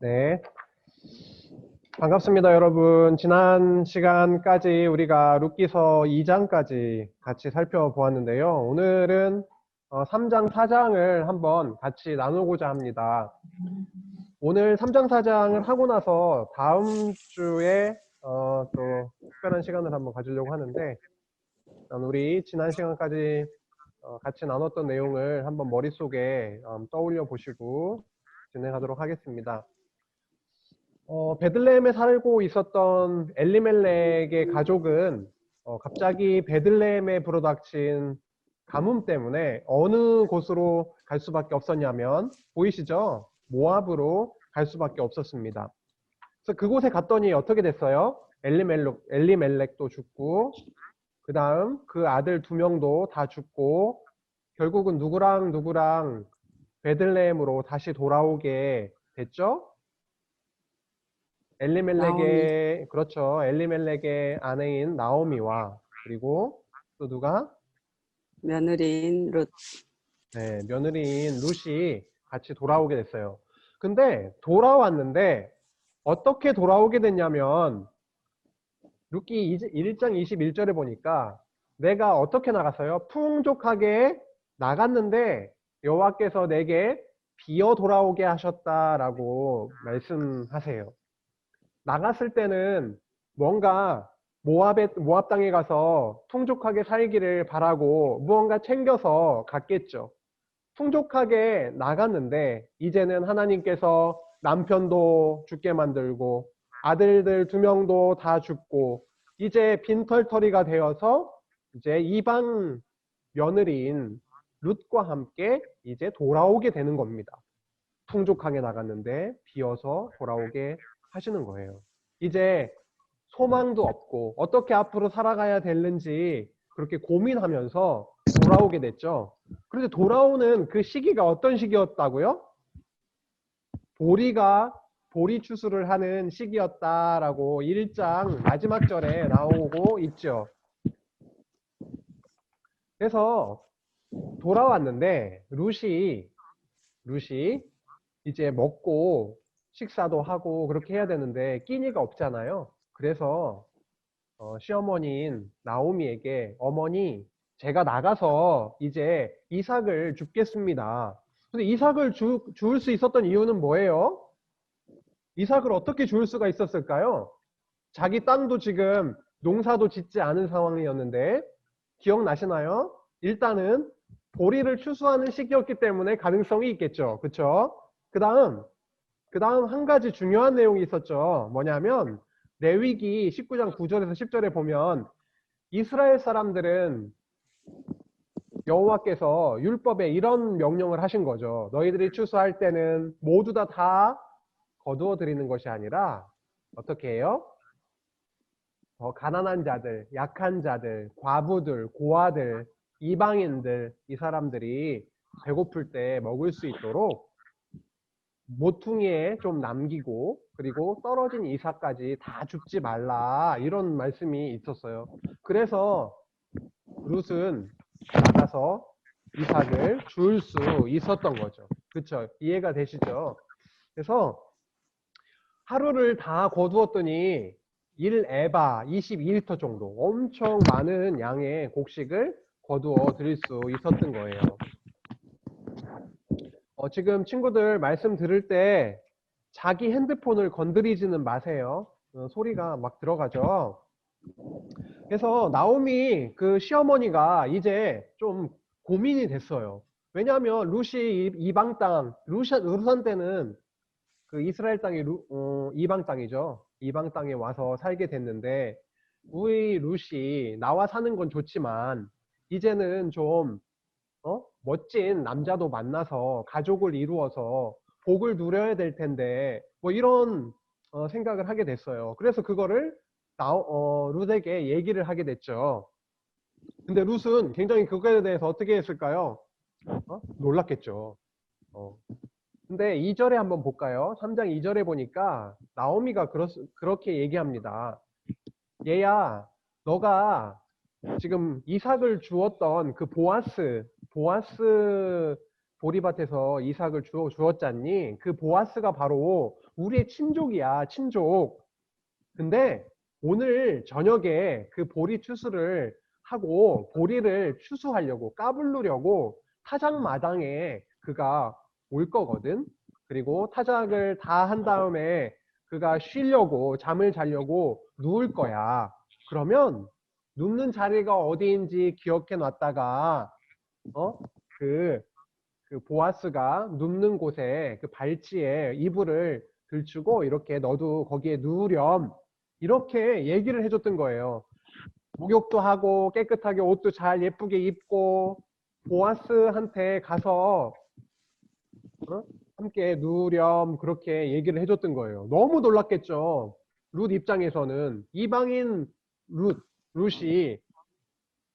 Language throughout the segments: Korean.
네, 반갑습니다, 여러분. 지난 시간까지 우리가 룻기서 2장까지 같이 살펴보았는데요. 오늘은 3장, 4장을 한번 같이 나누고자 합니다. 오늘 3장, 4장을 하고 나서 다음 주에 또 특별한 시간을 한번 가지려고 하는데, 우리 지난 시간까지 같이 나눴던 내용을 한번 머릿속에 떠올려 보시고 진행하도록 하겠습니다. 베들레헴에 살고 있었던 엘리멜렉의 가족은 갑자기 베들레헴에 불어닥친 가뭄 때문에 어느 곳으로 갈 수밖에 없었냐면, 보이시죠? 모압으로 갈 수밖에 없었습니다. 그래서 그곳에 갔더니 어떻게 됐어요? 엘리멜렉도 죽고, 그 다음 그 아들 2명도 다 죽고, 결국은 누구랑 베들레헴으로 다시 돌아오게 됐죠? 나오미, 그렇죠. 엘리멜렉의 아내인 나오미와, 그리고 또 누가? 며느리인 룻. 네, 며느리인 룻이 같이 돌아오게 됐어요. 근데 돌아왔는데 어떻게 돌아오게 됐냐면, 룻기 1장 21절에 보니까 내가 어떻게 나갔어요? 풍족하게 나갔는데 여호와께서 내게 비어 돌아오게 하셨다라고 말씀하세요. 나갔을 때는 뭔가 모압 땅에 가서 풍족하게 살기를 바라고 무언가 챙겨서 갔겠죠. 풍족하게 나갔는데 이제는 하나님께서 남편도 죽게 만들고 아들들 2명도 다 죽고 이제 빈털터리가 되어서 이제 이방 며느리인 룻과 함께 이제 돌아오게 되는 겁니다. 풍족하게 나갔는데 비어서 돌아오게 하시는 거예요. 이제 소망도 없고 어떻게 앞으로 살아가야 되는지 그렇게 고민하면서 돌아오게 됐죠. 그런데 돌아오는 그 시기가 어떤 시기였다고요? 보리 추수를 하는 시기였다라고 1장 마지막 절에 나오고 있죠. 그래서 돌아왔는데 룻이 이제 먹고 식사도 하고 그렇게 해야 되는데 끼니가 없잖아요. 그래서 시어머니인 나오미에게, 어머니, 제가 나가서 이제 이삭을 줍겠습니다. 근데 이삭을 주울 수 있었던 이유는 뭐예요? 이삭을 어떻게 주울 수가 있었을까요? 자기 땅도 지금 농사도 짓지 않은 상황이었는데, 기억나시나요? 일단은 보리를 추수하는 시기였기 때문에 가능성이 있겠죠. 그쵸? 그 다음 한 가지 중요한 내용이 있었죠. 뭐냐면 레위기 19장 9절에서 10절에 보면 이스라엘 사람들은 여호와께서 율법에 이런 명령을 하신 거죠. 너희들이 추수할 때는 모두 다 거두어 드리는 것이 아니라 어떻게 해요? 가난한 자들, 약한 자들, 과부들, 고아들, 이방인들, 이 사람들이 배고플 때 먹을 수 있도록 모퉁이에 좀 남기고, 그리고 떨어진 이삭까지 다 줍지 말라, 이런 말씀이 있었어요. 그래서 룻은 나가서 이삭을 줄 수 있었던 거죠. 그렇죠? 이해가 되시죠? 그래서 하루를 다 거두었더니 1에바 22리터 정도, 엄청 많은 양의 곡식을 거두어 드릴 수 있었던 거예요. 지금 친구들 말씀 들을 때 자기 핸드폰을 건드리지는 마세요. 소리가 막 들어가죠. 그래서 나오미 그 시어머니가 이제 좀 고민이 됐어요. 왜냐하면 룻이 이방 땅, 룻한테는 그 이스라엘 땅이 이방 땅이죠. 이방 땅에 와서 살게 됐는데, 우리 룻이 나와 사는 건 좋지만 이제는 좀 멋진 남자도 만나서 가족을 이루어서 복을 누려야 될 텐데, 뭐 이런 생각을 하게 됐어요. 그래서 그거를 룻에게 얘기를 하게 됐죠. 근데 룻은 굉장히 그거에 대해서 어떻게 했을까요? 놀랐겠죠. 근데 2절에 한번 볼까요? 3장 2절에 보니까 나오미가 그렇게 얘기합니다. 얘야, 너가 지금 이삭을 주었던 그 보아스 보리밭에서 이삭을 주었잖니. 그 보아스가 바로 우리의 친족이야, 친족. 근데 오늘 저녁에 그 보리 추수를 하고 보리를 추수하려고 까불르려고 타작마당에 그가 올 거거든. 그리고 타작을 다 한 다음에 그가 쉬려고 잠을 자려고 누울 거야. 그러면 눕는 자리가 어디인지 기억해 놨다가 어? 그, 그 보아스가 눕는 곳에 그 발치에 이불을 들추고 이렇게 너도 거기에 누우렴. 이렇게 얘기를 해줬던 거예요. 목욕도 하고 깨끗하게 옷도 잘 예쁘게 입고 보아스한테 가서 함께 누우렴 그렇게 얘기를 해줬던 거예요. 너무 놀랐겠죠. 룻 입장에서는 이방인 룻이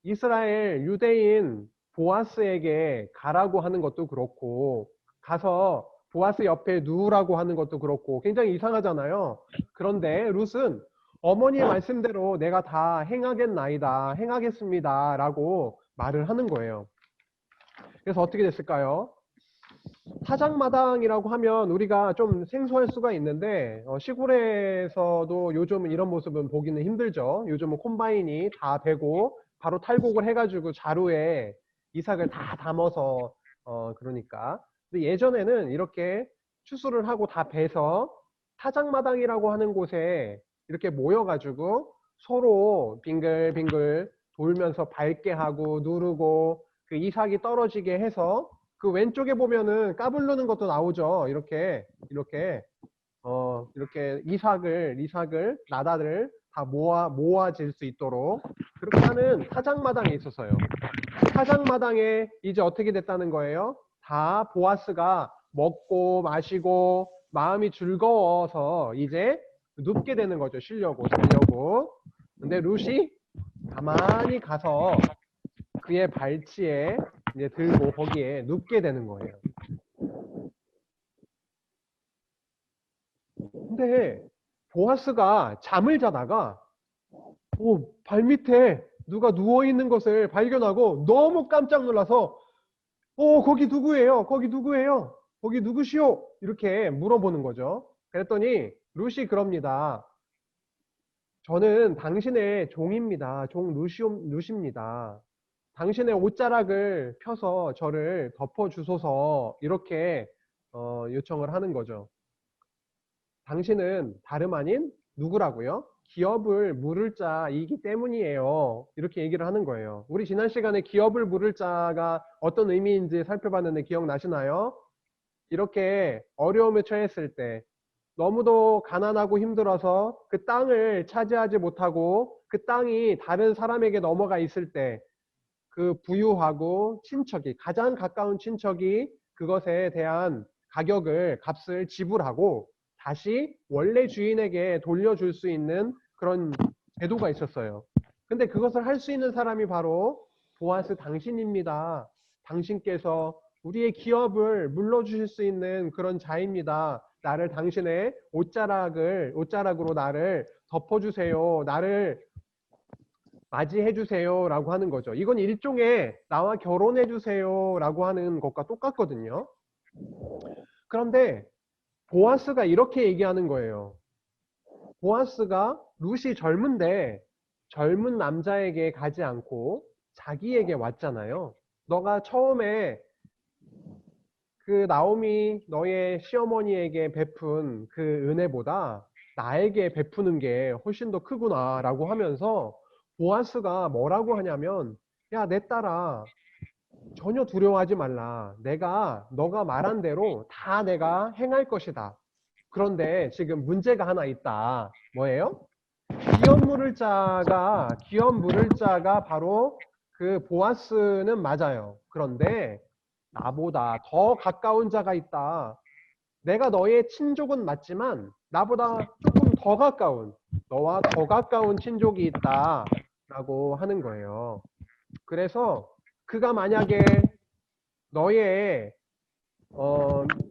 이스라엘 유대인 보아스에게 가라고 하는 것도 그렇고 가서 보아스 옆에 누우라고 하는 것도 그렇고 굉장히 이상하잖아요. 그런데 룻은 어머니의 말씀대로 내가 다 행하겠나이다, 행하겠습니다 라고 말을 하는 거예요. 그래서 어떻게 됐을까요? 타작마당이라고 하면 우리가 좀 생소할 수가 있는데 시골에서도 요즘은 이런 모습은 보기는 힘들죠. 요즘은 콤바인이 다 되고 바로 탈곡을 해가지고 자루에 이삭을 다 담아서 그러니까. 근데 예전에는 이렇게 추수를 하고 다 베서 타작마당이라고 하는 곳에 이렇게 모여가지고 서로 빙글빙글 돌면서 밟게 하고 누르고 그 이삭이 떨어지게 해서 그 왼쪽에 보면은 까불르는 것도 나오죠. 이렇게 이삭을 나다를 다 모아질 수 있도록 그렇게 하는 타작마당이 있었어요. 그 타작마당에 이제 어떻게 됐다는 거예요? 다 보아스가 먹고 마시고 마음이 즐거워서 이제 눕게 되는 거죠. 쉬려고 자려고. 근데 룻이 가만히 가서 그의 발치에 이제 들고 거기에 눕게 되는 거예요. 근데 보아스가 잠을 자다가 발밑에 누가 누워 있는 것을 발견하고 너무 깜짝 놀라서 거기 누구예요? 거기 누구예요? 거기 누구시오? 이렇게 물어보는 거죠. 그랬더니 룻이 그럽니다. 저는 당신의 종입니다. 종 룻입니다. 당신의 옷자락을 펴서 저를 덮어주소서 이렇게 요청을 하는 거죠. 당신은 다름 아닌 누구라고요? 기업을 물을 자이기 때문이에요. 이렇게 얘기를 하는 거예요. 우리 지난 시간에 기업을 물을 자가 어떤 의미인지 살펴봤는데 기억나시나요? 이렇게 어려움에 처했을 때 너무도 가난하고 힘들어서 그 땅을 차지하지 못하고 그 땅이 다른 사람에게 넘어가 있을 때 그 부유하고 친척이 가장 가까운 친척이 그것에 대한 값을 지불하고 다시 원래 주인에게 돌려줄 수 있는 그런 제도가 있었어요. 근데 그것을 할 수 있는 사람이 바로 보아스 당신입니다. 당신께서 우리의 기업을 물러주실 수 있는 그런 자입니다. 나를 당신의 옷자락으로 나를 덮어주세요. 나를 맞이해 주세요 라고 하는 거죠. 이건 일종의 나와 결혼해 주세요 라고 하는 것과 똑같거든요. 그런데 보아스가 이렇게 얘기하는 거예요. 보아스가 룻이 젊은데 젊은 남자에게 가지 않고 자기에게 왔잖아요. 너가 처음에 그 나오미 너의 시어머니에게 베푼 그 은혜보다 나에게 베푸는 게 훨씬 더 크구나 라고 하면서 보아스가 뭐라고 하냐면 야, 내 딸아 전혀 두려워하지 말라. 너가 말한 대로 다 내가 행할 것이다. 그런데 지금 문제가 하나 있다. 뭐예요? 기업 물을 자가 바로 그 보아스는 맞아요. 그런데 나보다 더 가까운 자가 있다. 내가 너의 친족은 맞지만 나보다 조금 더 가까운, 너와 더 가까운 친족이 있다. 라고 하는 거예요. 그래서 그가 만약에 너의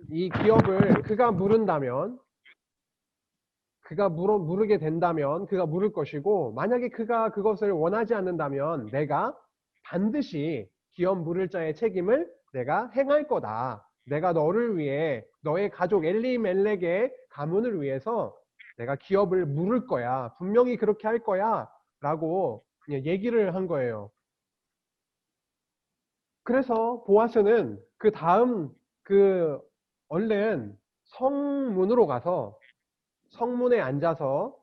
이 기업을 그가 물은다면 물게 된다면 그가 물을 것이고 만약에 그가 그것을 원하지 않는다면 내가 반드시 기업 물을 자의 책임을 내가 행할 거다. 내가 너를 위해 너의 가족 엘리멜렉의 가문을 위해서 내가 기업을 물을 거야. 분명히 그렇게 할 거야. 라고 그냥 얘기를 한 거예요. 그래서 보아스는 그 다음 그 얼른 성문으로 가서 성문에 앉아서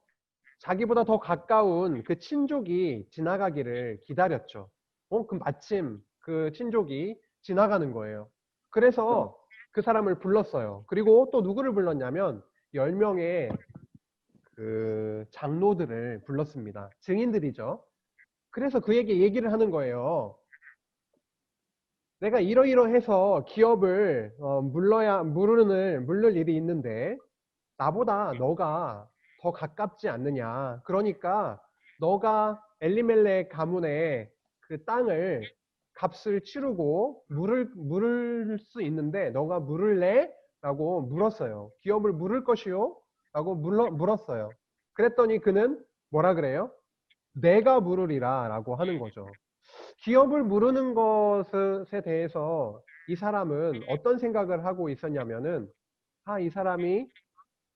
자기보다 더 가까운 그 친족이 지나가기를 기다렸죠. 그 마침 그 친족이 지나가는 거예요. 그래서 그 사람을 불렀어요. 그리고 또 누구를 불렀냐면 10명의 그 장로들을 불렀습니다. 증인들이죠. 그래서 그에게 얘기를 하는 거예요. 내가 이러이러해서 기업을 물을 일이 있는데 나보다 너가 더 가깝지 않느냐. 그러니까 너가 엘리멜렉 가문의 그 땅을 값을 치르고 물을 수 있는데 너가 물을래? 라고 물었어요. 기업을 물을 것이요? 라고 물었어요. 그랬더니 그는 뭐라 그래요? 내가 물으리라 라고 하는 거죠. 기업을 물으는 것에 대해서 이 사람은 어떤 생각을 하고 있었냐면은 이 사람이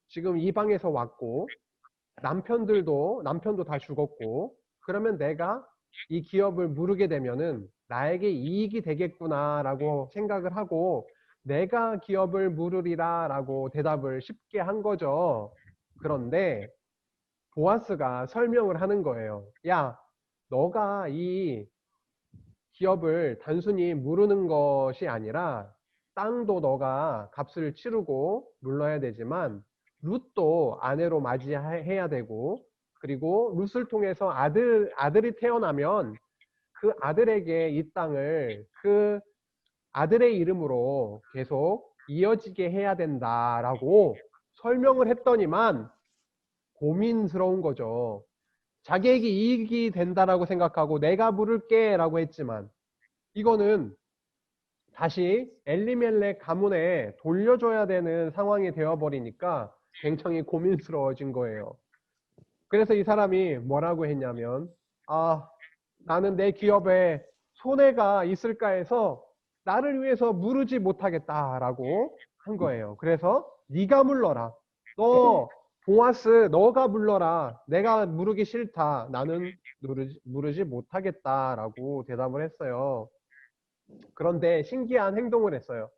지금 이 방에서 왔고 남편도 다 죽었고 그러면 내가 이 기업을 물으게 되면은 나에게 이익이 되겠구나라고 생각을 하고 내가 기업을 물으리라라고 대답을 쉽게 한 거죠. 그런데 보아스가 설명을 하는 거예요. 야, 너가 이 기업을 단순히 물으는 것이 아니라 땅도 너가 값을 치르고 물러야 되지만 룻도 아내로 맞이해야 되고 그리고 룻을 통해서 아들이 태어나면 그 아들에게 이 땅을 그 아들의 이름으로 계속 이어지게 해야 된다라고 설명을 했더니만 고민스러운 거죠. 자기에게 이익이 된다라고 생각하고 내가 물을게 라고 했지만 이거는 다시 엘리멜렉 가문에 돌려줘야 되는 상황이 되어버리니까 굉장히 고민스러워진 거예요. 그래서 이 사람이 뭐라고 했냐면 나는 내 기업에 손해가 있을까 해서 나를 위해서 물으지 못하겠다라고 한 거예요. 그래서 네가 물러라. 보아스 너가 물러라. 내가 물으기 싫다. 나는 물으지 못하겠다라고 대답을 했어요. 그런데 신기한 행동을 했어요.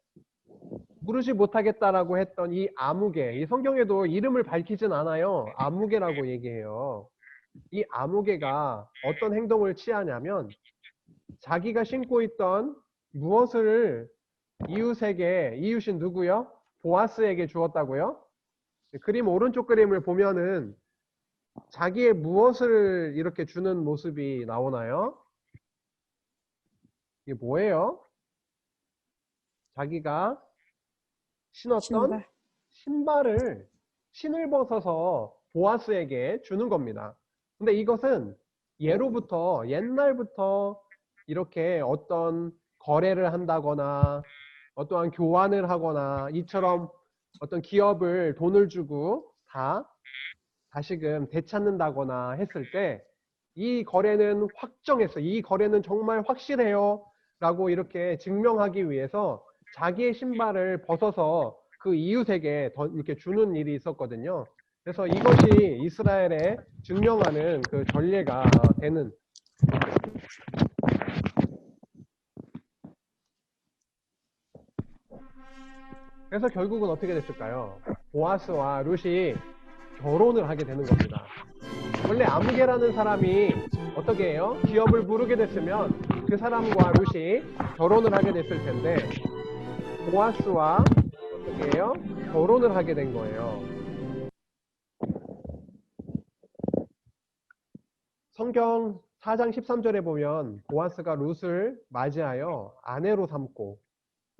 물으지 못하겠다라고 했던 이 아무개, 이 성경에도 이름을 밝히진 않아요. 아무개라고 얘기해요. 이 아무개가 어떤 행동을 취하냐면 자기가 신고 있던 무엇을 이웃인 누구요? 보아스에게 주었다고요? 그림 오른쪽 그림을 보면은 자기의 무엇을 이렇게 주는 모습이 나오나요? 이게 뭐예요? 자기가 신었던 신발. 신을 벗어서 보아스에게 주는 겁니다. 근데 이것은 옛날부터 이렇게 어떤 거래를 한다거나 어떠한 교환을 하거나 이처럼 어떤 기업을 돈을 주고 다시금 되찾는다거나 했을 때 이 거래는 확정했어요. 이 거래는 정말 확실해요. 라고 이렇게 증명하기 위해서 자기의 신발을 벗어서 그 이웃에게 이렇게 주는 일이 있었거든요. 그래서 이것이 이스라엘에 증명하는 그 전례가 되는. 그래서 결국은 어떻게 됐을까요? 보아스와 룻이 결혼을 하게 되는 겁니다. 원래 아무개라는 사람이 어떻게 해요? 기업을 부르게 됐으면 그 사람과 룻이 결혼을 하게 됐을 텐데 보아스와 어떻게 해요? 결혼을 하게 된 거예요. 성경 4장 13절에 보면 보아스가 룻을 맞이하여 아내로 삼고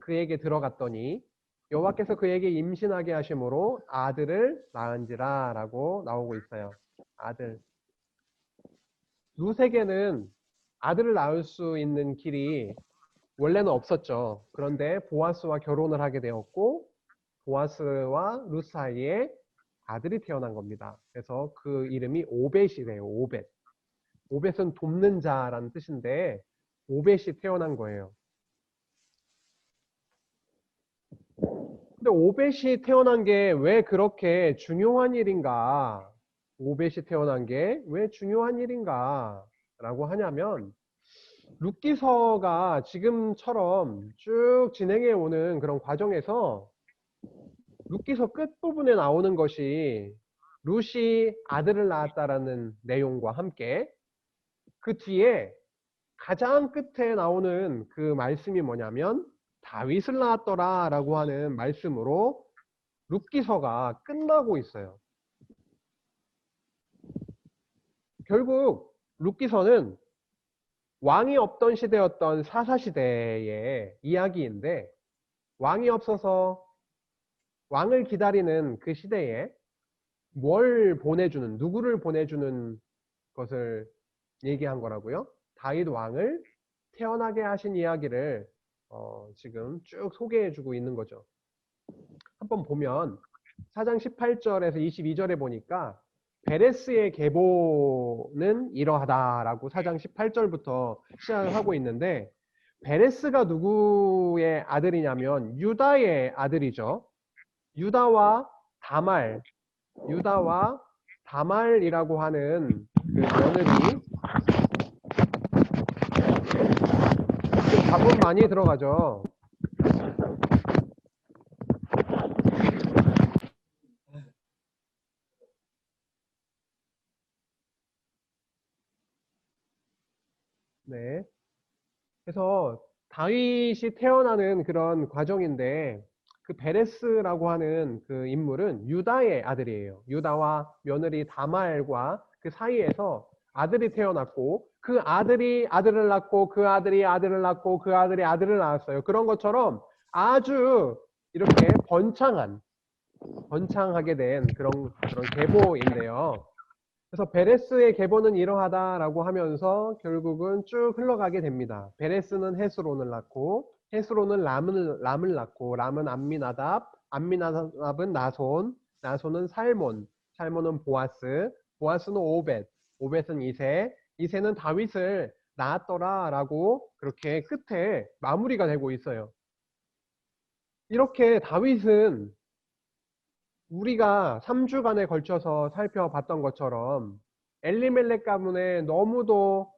그에게 들어갔더니 여호와께서 그에게 임신하게 하심으로 아들을 낳은지라 라고 나오고 있어요. 아들. 룻에게는 아들을 낳을 수 있는 길이 원래는 없었죠. 그런데 보아스와 결혼을 하게 되었고 보아스와 룻 사이에 아들이 태어난 겁니다. 그래서 그 이름이 오벳이래요. 오벳. 오벳은 돕는 자라는 뜻인데 오벳이 태어난 거예요. 근데 오벳이 태어난 게 왜 그렇게 중요한 일인가? 오벳이 태어난 게 왜 중요한 일인가? 라고 하냐면, 룻기서가 지금처럼 쭉 진행해 오는 그런 과정에서 룻기서 끝부분에 나오는 것이 룻이 아들을 낳았다라는 내용과 함께 그 뒤에 가장 끝에 나오는 그 말씀이 뭐냐면 다윗을 낳았더라 라고 하는 말씀으로 룻기서가 끝나고 있어요. 결국 룻기서는 왕이 없던 시대였던 사사시대의 이야기인데 왕이 없어서 왕을 기다리는 그 시대에 뭘 보내주는, 누구를 보내주는 것을 얘기한 거라고요. 다윗 왕을 태어나게 하신 이야기를 지금 쭉 소개해주고 있는 거죠. 한번 보면 4장 18절에서 22절에 보니까 베레스의 계보는 이러하다라고 4장 18절부터 시작을 하고 있는데 베레스가 누구의 아들이냐면 유다의 아들이죠. 유다와 다말, 유다와 다말이라고 하는 그 며느리, 밥은 많이 들어가죠. 네. 그래서 다윗이 태어나는 그런 과정인데 그 베레스라고 하는 그 인물은 유다의 아들이에요. 유다와 며느리 다말과 그 사이에서 아들이 태어났고 그 아들이 아들을 낳고 그 아들이 아들을 낳고 그 아들이 아들을 낳았어요. 그런 것처럼 아주 이렇게 번창하게 된 그런 계보인데요. 그래서 베레스의 계보는 이러하다라고 하면서 결국은 쭉 흘러가게 됩니다. 베레스는 헤스론을 낳고 헤스론은 람을 낳고 람은 암미나답, 암미나답은 나손, 나손은 살몬, 살몬은 보아스, 보아스는 오벳, 오벳은 이세, 이세는 다윗을 낳았더라라고 그렇게 끝에 마무리가 되고 있어요. 이렇게 다윗은 우리가 3주간에 걸쳐서 살펴봤던 것처럼 엘리멜렉 가문에 너무도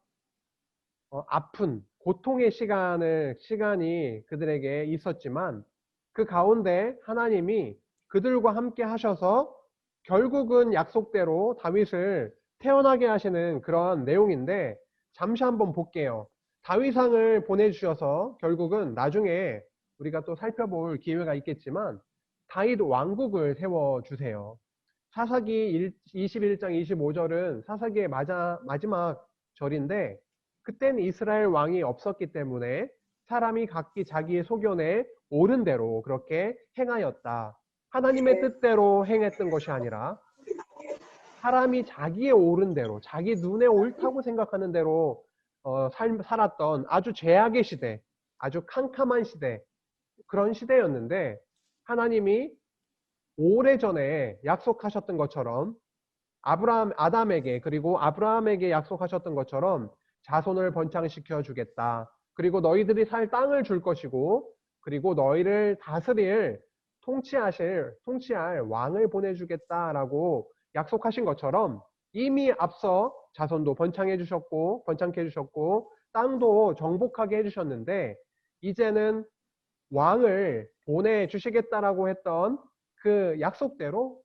아픈 고통의 시간이 그들에게 있었지만 그 가운데 하나님이 그들과 함께 하셔서 결국은 약속대로 다윗을 태어나게 하시는 그런 내용인데 잠시 한번 볼게요. 다윗왕을 보내주셔서 결국은 나중에 우리가 또 살펴볼 기회가 있겠지만 다윗 왕국을 세워주세요. 사사기 21장 25절은 사사기의 마지막 절인데 그때는 이스라엘 왕이 없었기 때문에 사람이 각기 자기의 소견에 옳은 대로 그렇게 행하였다. 하나님의 뜻대로 행했던 것이 아니라 사람이 자기의 옳은 대로 자기 눈에 옳다고 생각하는 대로 살았던 아주 죄악의 시대, 아주 캄캄한 시대, 그런 시대였는데 하나님이 오래전에 약속하셨던 것처럼 아담에게 그리고 아브라함에게 약속하셨던 것처럼 자손을 번창시켜 주겠다. 그리고 너희들이 살 땅을 줄 것이고 그리고 너희를 다스릴 통치할 왕을 보내주겠다라고 약속하신 것처럼 이미 앞서 자손도 번창케 해주셨고 땅도 정복하게 해주셨는데 이제는 왕을 보내주시겠다라고 했던 그 약속대로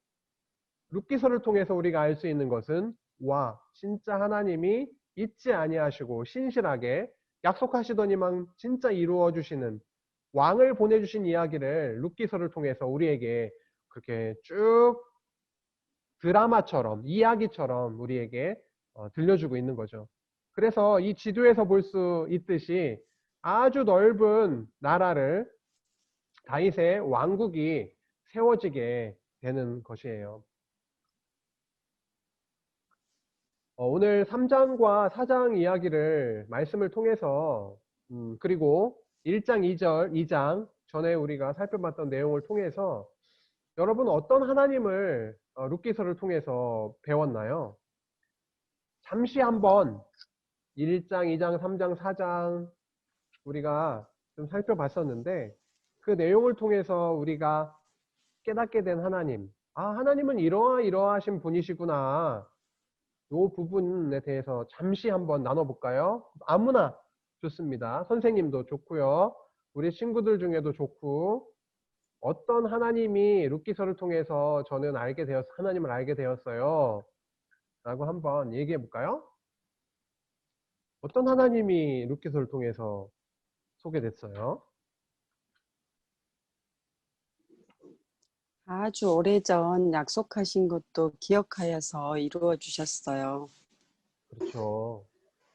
룻기서를 통해서 우리가 알 수 있는 것은 와 진짜 하나님이 잊지 아니하시고 신실하게 약속하시더니만 진짜 이루어 주시는 왕을 보내주신 이야기를 룻기서를 통해서 우리에게 그렇게 쭉 드라마처럼 이야기처럼 우리에게 들려주고 있는 거죠. 그래서 이 지도에서 볼 수 있듯이 아주 넓은 나라를 다윗의 왕국이 세워지게 되는 것이에요. 오늘 3장과 4장 이야기를 말씀을 통해서 그리고 1장, 2절, 2장 전에 우리가 살펴봤던 내용을 통해서 여러분 어떤 하나님을 룻기서를 통해서 배웠나요? 잠시 한번 1장, 2장, 3장, 4장 우리가 좀 살펴봤었는데 그 내용을 통해서 우리가 깨닫게 된 하나님. 아, 하나님은 이러하신 분이시구나. 이 부분에 대해서 잠시 한번 나눠볼까요? 아무나 좋습니다. 선생님도 좋고요. 우리 친구들 중에도 좋고, 어떤 하나님이 룻기서를 통해서 저는 하나님을 알게 되었어요. 라고 한번 얘기해 볼까요? 어떤 하나님이 룻기서를 통해서 소개됐어요? 아주 오래전 약속하신 것도 기억하여서 이루어 주셨어요. 그렇죠.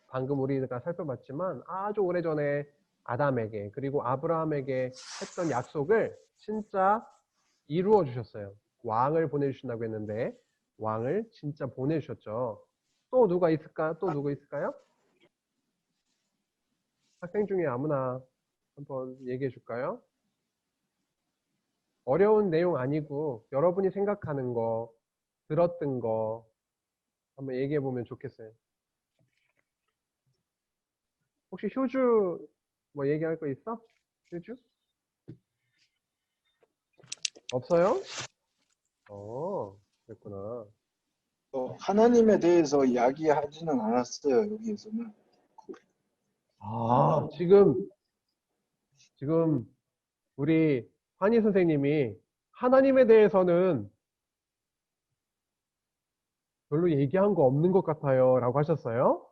방금 우리가 살펴봤지만 아주 오래전에 아담에게 그리고 아브라함에게 했던 약속을 진짜 이루어 주셨어요. 왕을 보내주신다고 했는데 왕을 진짜 보내주셨죠. 또 누가 있을까? 또 누구 있을까요? 학생 중에 아무나 한번 얘기해 줄까요? 어려운 내용 아니고 여러분이 생각하는 거, 들었던 거 한번 얘기해 보면 좋겠어요. 혹시 효주 뭐 얘기할 거 있어? 효주? 없어요? 그랬구나. 하나님에 대해서 이야기하지는 않았어요, 여기에서는. 지금 우리 환희 선생님이 하나님에 대해서는 별로 얘기한 거 없는 것 같아요. 라고 하셨어요.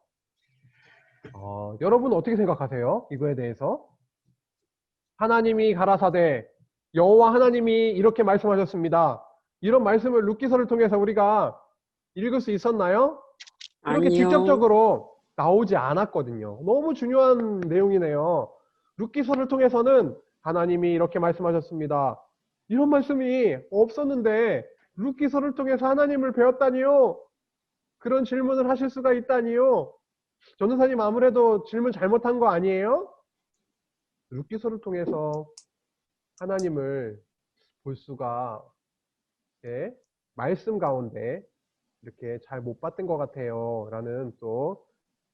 여러분 어떻게 생각하세요? 이거에 대해서? 하나님이 가라사대 여호와 하나님이 이렇게 말씀하셨습니다. 이런 말씀을 룻기서를 통해서 우리가 읽을 수 있었나요? 그렇게 아니요. 직접적으로 나오지 않았거든요. 너무 중요한 내용이네요. 룻기서를 통해서는 하나님이 이렇게 말씀하셨습니다. 이런 말씀이 없었는데 룻기서를 통해서 하나님을 배웠다니요? 그런 질문을 하실 수가 있다니요? 전도사님 아무래도 질문 잘못한 거 아니에요? 룻기서를 통해서 하나님을 볼 수가 이렇게 말씀 가운데 이렇게 잘 못 봤던 것 같아요. 라는 또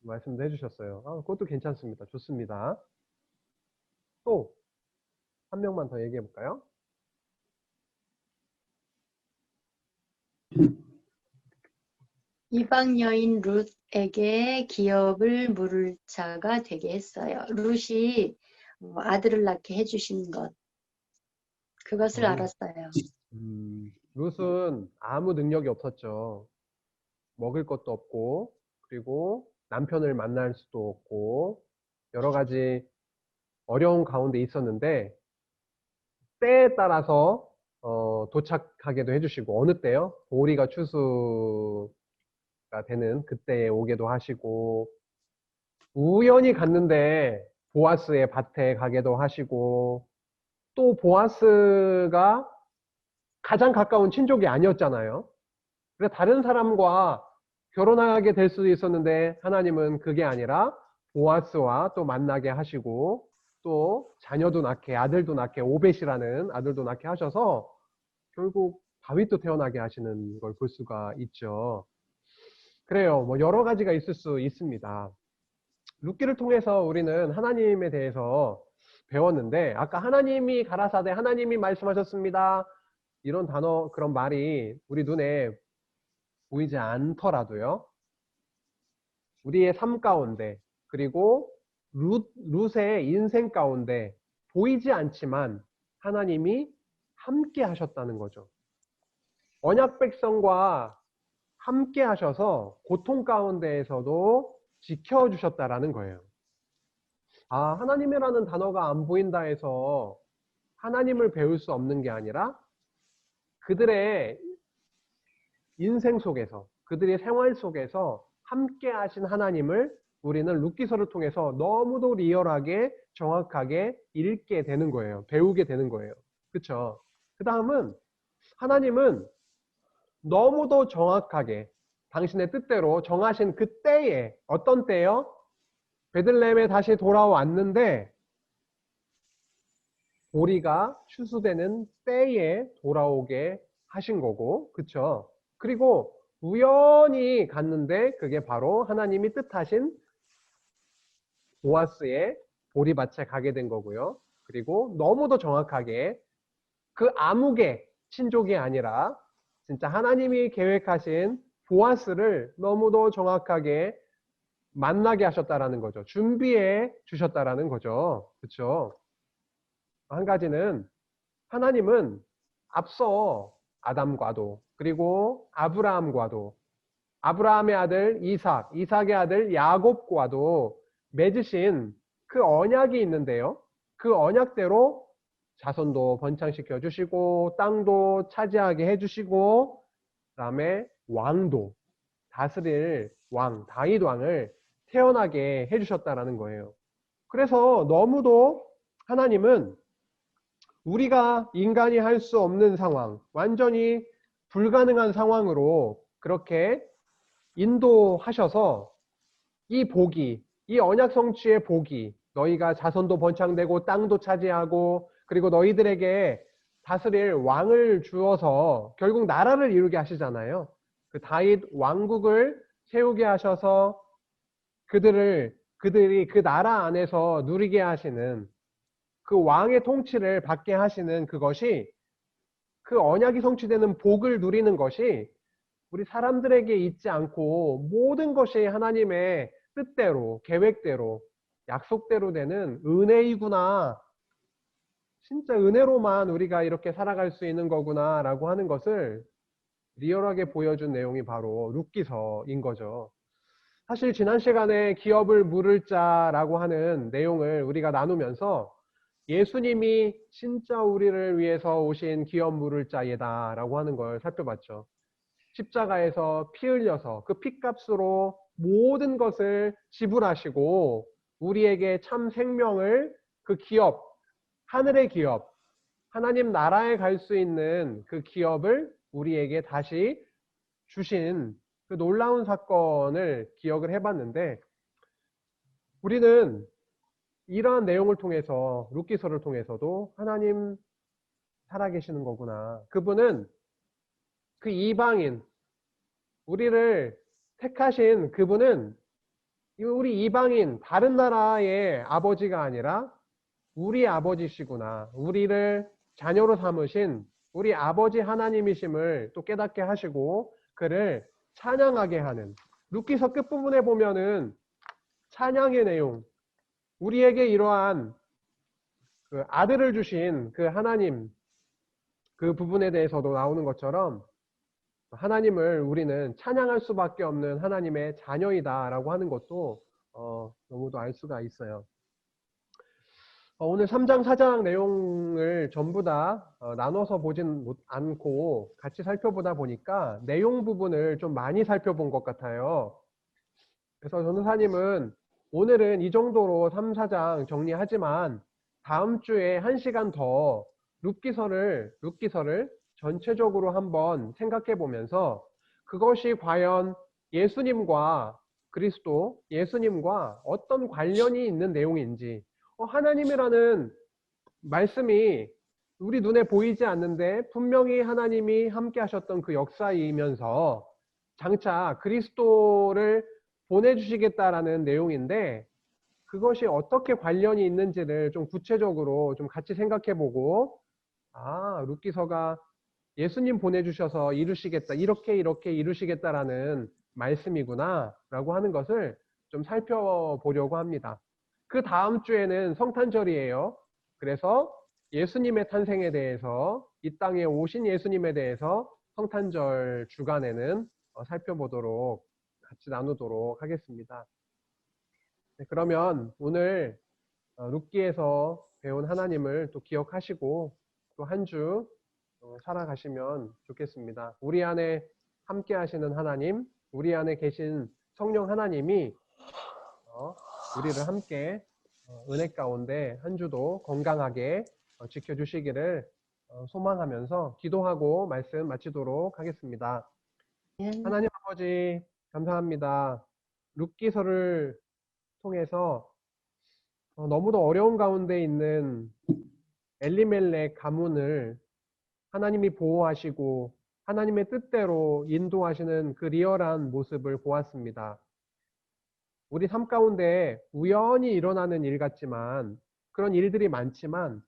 말씀도 해주셨어요. 그것도 괜찮습니다. 좋습니다. 또 한 명만 더 얘기해 볼까요? 이방 여인 룻에게 기업을 물을 자가 되게 했어요. 룻이 아들을 낳게 해주신 것, 그것을 음, 알았어요. 룻은 아무 능력이 없었죠. 먹을 것도 없고, 그리고 남편을 만날 수도 없고, 여러 가지 어려운 가운데 있었는데, 때에 따라서 도착하게도 해주시고, 어느 때요? 보리가 추수가 되는 그때에 오게도 하시고, 우연히 갔는데 보아스의 밭에 가게도 하시고, 또 보아스가 가장 가까운 친족이 아니었잖아요. 그래서 다른 사람과 결혼하게 될 수도 있었는데 하나님은 그게 아니라 보아스와 또 만나게 하시고 또 자녀도 낳게 아들도 낳게 오벳이라는 아들도 낳게 하셔서 결국 다윗도 태어나게 하시는 걸 볼 수가 있죠. 그래요. 뭐 여러 가지가 있을 수 있습니다. 룻기를 통해서 우리는 하나님에 대해서 배웠는데 아까 하나님이 가라사대 하나님이 말씀하셨습니다. 이런 단어 그런 말이 우리 눈에 보이지 않더라도요. 우리의 삶 가운데 그리고 룻의 인생 가운데 보이지 않지만 하나님이 함께 하셨다는 거죠. 언약 백성과 함께 하셔서 고통 가운데에서도 지켜주셨다라는 거예요. 하나님이라는 단어가 안 보인다 해서 하나님을 배울 수 없는 게 아니라 그들의 인생 속에서 그들의 생활 속에서 함께 하신 하나님을 우리는 룻기서를 통해서 너무도 리얼하게 정확하게 읽게 되는 거예요. 배우게 되는 거예요. 그렇죠? 그 다음은 하나님은 너무도 정확하게 당신의 뜻대로 정하신 그 때에 어떤 때요? 베들레헴에 다시 돌아왔는데 보리가 추수되는 때에 돌아오게 하신 거고 그쵸? 그리고 우연히 갔는데 그게 바로 하나님이 뜻하신 보아스의 보리밭에 가게 된 거고요. 그리고 너무도 정확하게 그 암흑에 친족이 아니라 진짜 하나님이 계획하신 보아스를 너무도 정확하게 만나게 하셨다라는 거죠. 준비해 주셨다라는 거죠. 그렇죠? 한 가지는 하나님은 앞서 아담과도 그리고 아브라함과도 아브라함의 아들 이삭, 이삭의 아들 야곱과도 맺으신 그 언약이 있는데요. 그 언약대로 자손도 번창시켜 주시고 땅도 차지하게 해주시고 그다음에 왕도 다스릴 왕 다윗 왕을 태어나게 해주셨다라는 거예요. 그래서 너무도 하나님은 우리가 인간이 할 수 없는 상황, 완전히 불가능한 상황으로 그렇게 인도하셔서 이 복이, 이 언약 성취의 복이 너희가 자손도 번창되고 땅도 차지하고 그리고 너희들에게 다스릴 왕을 주어서 결국 나라를 이루게 하시잖아요. 그 다윗 왕국을 세우게 하셔서 그들이 그 나라 안에서 누리게 하시는 그 왕의 통치를 받게 하시는 그것이 그 언약이 성취되는 복을 누리는 것이 우리 사람들에게 있지 않고 모든 것이 하나님의 뜻대로 계획대로 약속대로 되는 은혜이구나. 진짜 은혜로만 우리가 이렇게 살아갈 수 있는 거구나 라고 하는 것을 리얼하게 보여준 내용이 바로 룻기서인 거죠. 사실 지난 시간에 기업을 물을 자라고 하는 내용을 우리가 나누면서 예수님이 진짜 우리를 위해서 오신 기업 물을 자이다 라고 하는 걸 살펴봤죠. 십자가에서 피 흘려서 그 피값으로 모든 것을 지불하시고 우리에게 참 생명을 그 기업, 하늘의 기업, 하나님 나라에 갈 수 있는 그 기업을 우리에게 다시 주신 그 놀라운 사건을 기억을 해봤는데 우리는 이러한 내용을 통해서 룻기서를 통해서도 하나님 살아계시는 거구나. 그분은 그 이방인 우리를 택하신 그분은 우리 이방인 다른 나라의 아버지가 아니라 우리 아버지시구나. 우리를 자녀로 삼으신 우리 아버지 하나님이심을 또 깨닫게 하시고 그를 찬양하게 하는 룻기서 끝부분에 보면은 찬양의 내용 우리에게 이러한 그 아들을 주신 그 하나님 그 부분에 대해서도 나오는 것처럼 하나님을 우리는 찬양할 수밖에 없는 하나님의 자녀이다라고 하는 것도 너무도 알 수가 있어요. 오늘 3장, 4장 내용을 전부 다 나눠서 보진 않고 같이 살펴보다 보니까 내용 부분을 좀 많이 살펴본 것 같아요. 그래서 전도사님은 오늘은 이 정도로 3, 4장 정리하지만 다음 주에 1시간 더 룻기서를 전체적으로 한번 생각해 보면서 그것이 과연 예수님과 그리스도, 예수님과 어떤 관련이 있는 내용인지 하나님이라는 말씀이 우리 눈에 보이지 않는데 분명히 하나님이 함께 하셨던 그 역사이면서 장차 그리스도를 보내주시겠다라는 내용인데 그것이 어떻게 관련이 있는지를 좀 구체적으로 좀 같이 생각해보고 룻기서가 예수님 보내주셔서 이루시겠다 이렇게 이루시겠다라는 말씀이구나 라고 하는 것을 좀 살펴보려고 합니다. 그 다음 주에는 성탄절이에요. 그래서 예수님의 탄생에 대해서 이 땅에 오신 예수님에 대해서 성탄절 주간에는 살펴보도록 같이 나누도록 하겠습니다. 네, 그러면 오늘 룻기에서 배운 하나님을 또 기억하시고 또 한 주 살아가시면 좋겠습니다. 우리 안에 함께 하시는 하나님, 우리 안에 계신 성령 하나님이 우리를 함께 은혜 가운데 한 주도 건강하게 지켜주시기를 소망하면서 기도하고 말씀 마치도록 하겠습니다. 하나님 아버지 감사합니다. 룻기서를 통해서 너무도 어려운 가운데 있는 엘리멜렉 가문을 하나님이 보호하시고 하나님의 뜻대로 인도하시는 그 리얼한 모습을 보았습니다. 우리 삶 가운데 우연히 일어나는 일 같지만 그런 일들이 많지만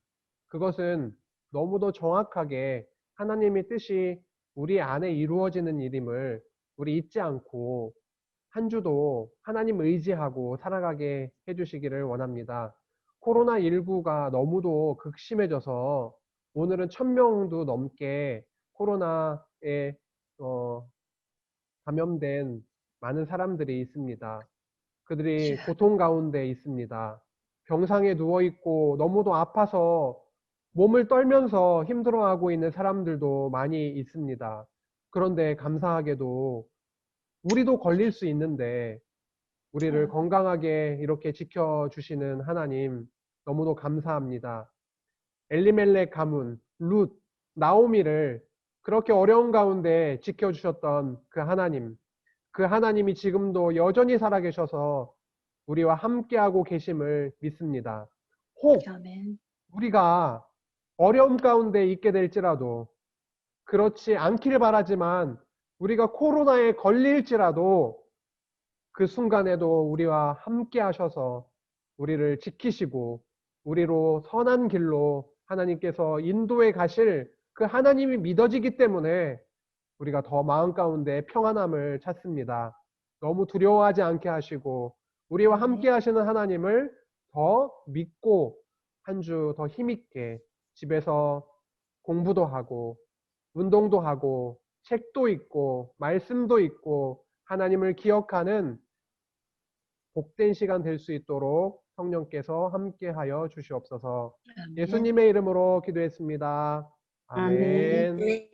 그것은 너무도 정확하게 하나님의 뜻이 우리 안에 이루어지는 일임을 우리 잊지 않고 한 주도 하나님 의지하고 살아가게 해주시기를 원합니다. 코로나19가 너무도 극심해져서 오늘은 1000명도 넘게 코로나에 감염된 많은 사람들이 있습니다. 그들이 고통 가운데 있습니다. 병상에 누워 있고 너무도 아파서 몸을 떨면서 힘들어하고 있는 사람들도 많이 있습니다. 그런데 감사하게도 우리도 걸릴 수 있는데 우리를 건강하게 이렇게 지켜주시는 하나님 너무도 감사합니다. 엘리멜렉 가문, 룻, 나오미를 그렇게 어려운 가운데 지켜주셨던 그 하나님, 그 하나님이 지금도 여전히 살아계셔서 우리와 함께하고 계심을 믿습니다. 혹 아멘. 우리가 어려움 가운데 있게 될지라도 그렇지 않기를 바라지만 우리가 코로나에 걸릴지라도 그 순간에도 우리와 함께 하셔서 우리를 지키시고 우리로 선한 길로 하나님께서 인도해 가실 그 하나님이 믿어지기 때문에 우리가 더 마음 가운데 평안함을 찾습니다. 너무 두려워하지 않게 하시고 우리와 함께 하시는 하나님을 더 믿고 한 주 더 힘있게 집에서 공부도 하고 운동도 하고 책도 읽고 말씀도 읽고 하나님을 기억하는 복된 시간 될 수 있도록 성령께서 함께하여 주시옵소서. 아멘. 예수님의 이름으로 기도했습니다. 아멘. 아멘. 네.